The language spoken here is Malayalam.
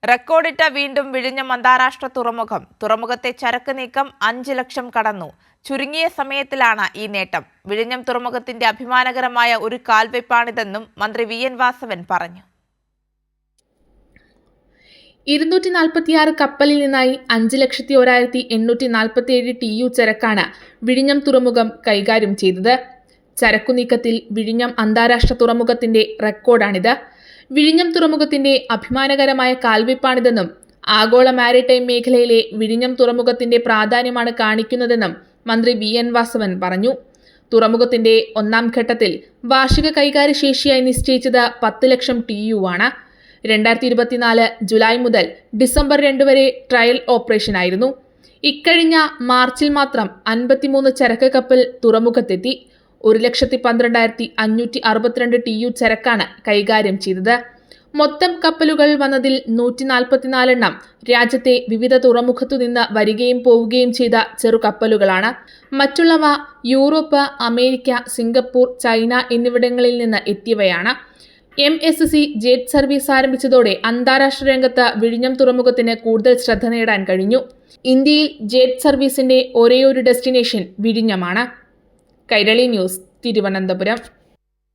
റെക്കോർഡിട്ട വീണ്ടും വിഴിഞ്ഞം അന്താരാഷ്ട്ര തുറമുഖം. തുറമുഖത്തെ ചരക്ക് നീക്കം 5 ലക്ഷം കടന്നു. ചുരുങ്ങിയ സമയത്തിലാണ് ഈ നേട്ടം. വിഴിഞ്ഞം തുറമുഖത്തിന്റെ അഭിമാനകരമായ ഒരു കാൽവെപ്പാണിതെന്നും മന്ത്രി വി.എൻ. വാസവൻ പറഞ്ഞു. 246 കപ്പലിൽ നിന്നായി 5,01,847 TU ചരക്കാണ് വിഴിഞ്ഞം തുറമുഖം കൈകാര്യം ചെയ്തത്. ചരക്കുനീക്കത്തിൽ വിഴിഞ്ഞം അന്താരാഷ്ട്ര തുറമുഖത്തിന്റെ റെക്കോർഡാണിത്. വിഴിഞ്ഞം തുറമുഖത്തിന്റെ അഭിമാനകരമായ കാൽവെപ്പാണിതെന്നും ആഗോള മാരിടൈം മേഖലയിലെ വിഴിഞ്ഞം തുറമുഖത്തിന്റെ പ്രാധാന്യമാണ് കാണിക്കുന്നതെന്നും മന്ത്രി വി.എൻ. വാസവൻ പറഞ്ഞു. തുറമുഖത്തിന്റെ ഒന്നാം ഘട്ടത്തിൽ വാർഷിക കൈകാര്യശേഷിയായി നിശ്ചയിച്ചത് 10 ലക്ഷം TU ആണ്. 2024 ജൂലൈ മുതൽ ഡിസംബർ 2 വരെ ട്രയൽ ഓപ്പറേഷനായിരുന്നു. ഇക്കഴിഞ്ഞ മാർച്ചിൽ മാത്രം 53 ചരക്ക് കപ്പൽ തുറമുഖത്തെത്തി. 1,12,562 TU ചരക്കാണ് കൈകാര്യം ചെയ്തത്. മൊത്തം കപ്പലുകൾ വന്നതിൽ 144 എണ്ണം രാജ്യത്തെ വിവിധ തുറമുഖത്തുനിന്ന് വരികയും പോവുകയും ചെയ്ത ചെറുകപ്പലുകളാണ്. മറ്റുള്ളവ യൂറോപ്പ്, അമേരിക്ക, സിംഗപ്പൂർ, ചൈന എന്നിവിടങ്ങളിൽ നിന്ന് എത്തിയവയാണ്. MSC ജെറ്റ് സർവീസ് ആരംഭിച്ചതോടെ അന്താരാഷ്ട്ര രംഗത്ത് വിഴിഞ്ഞം തുറമുഖത്തിന് കൂടുതൽ ശ്രദ്ധ നേടാൻ കഴിഞ്ഞു. ഇന്ത്യയിൽ ജെറ്റ് സർവീസിന്റെ ഒരേയൊരു ഡെസ്റ്റിനേഷൻ വിഴിഞ്ഞമാണ്. കൈരളി ന്യൂസ്, തിരുവനന്തപുരം.